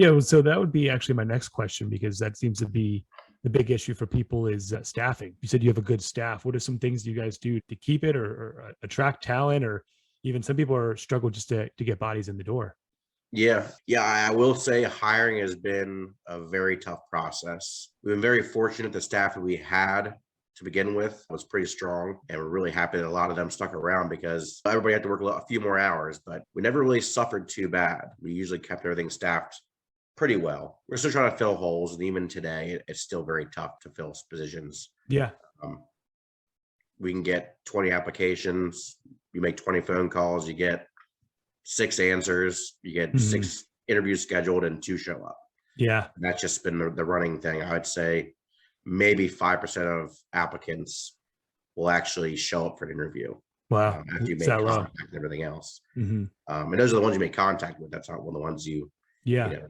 Yeah, well, so that would be actually my next question, because that seems to be the big issue for people is staffing. You said you have a good staff. What are some things you guys do to keep it, or attract talent, or even some people are struggle just to get bodies in the door? Yeah, I will say hiring has been a very tough process. We've been very fortunate. The staff that we had to begin with was pretty strong, and we're really happy that a lot of them stuck around because everybody had to work a few more hours, but we never really suffered too bad. We usually kept everything staffed pretty well. We're still trying to fill holes, and even today, it's still very tough to fill positions. Yeah. Um, we can get 20 applications, you make 20 phone calls, you get 6 answers, you get Mhm. 6 interviews scheduled, and 2 show up. Yeah. And that's just been the running thing. I would say maybe 5% of applicants will actually show up for an interview Wow. after you It's make that low. contact and everything else. Hmm. And those are the ones you make contact with. That's not one of the ones you Yeah. know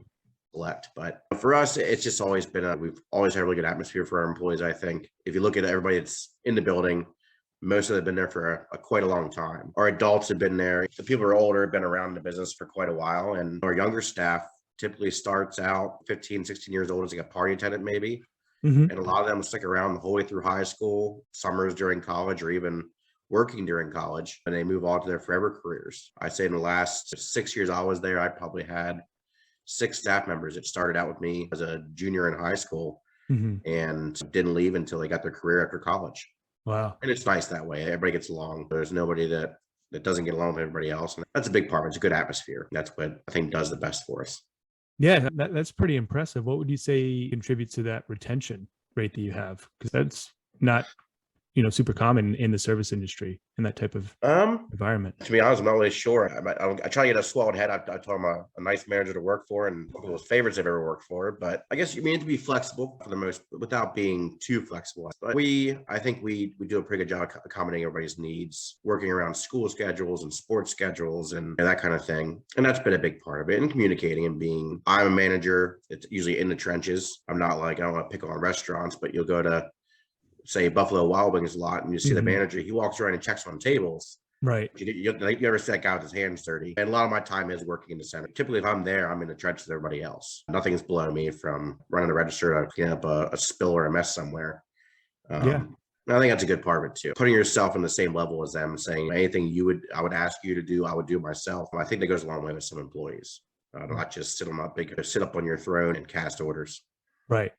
select. But for us, it's just always been we've always had a really good atmosphere for our employees. I think if you look at everybody that's in the building, most of them have been there for quite a long time. Our adults have been there. The people who are older have been around the business for quite a while. And our younger staff typically starts out 15, 16 years old as like a party attendant, maybe. Hmm. And a lot of them stick around the whole way through high school, summers during college, or even working during college, and they move on to their forever careers. I say in the last 6 years I was there, I probably had 6 staff members that started out with me as a junior in high school Hmm. and didn't leave until they got their career after college. Wow. And it's nice that way. Everybody gets along. There's nobody that doesn't get along with everybody else. And that's a big part. It's a good atmosphere. That's what I think does the best for us. Yeah, that's pretty impressive. What would you say contributes to that retention rate that you have? Because that's not, super common in the service industry in that type of Um, environment. To be honest, I'm not really sure. I try to get a swelled head. I told him a nice manager to work for and one of those favorites I've ever worked for. But I guess you mean to be flexible for the most, without being too flexible. But I think we do a pretty good job accommodating everybody's needs, working around school schedules and sports schedules and that kind of thing. And that's been a big part of it. And communicating and being, I'm a manager. It's usually in the trenches. I'm not like I don't want to pick on restaurants, but you'll go to say Buffalo Wild Wings a lot, and you see the Hmm. manager. He walks around and checks on tables. Right. You ever see that guy with his hands dirty? And a lot of my time is working in the center. Typically, if I'm there, I'm in the trenches with everybody else. Nothing's below me from running the register to clean up a spill or a mess somewhere. Yeah. And I think that's a good part of it too. Putting yourself in the same level as them, saying anything I would ask you to do, I would do myself. I think that goes a long way with some employees. Not just sit up on your throne and cast orders. Right.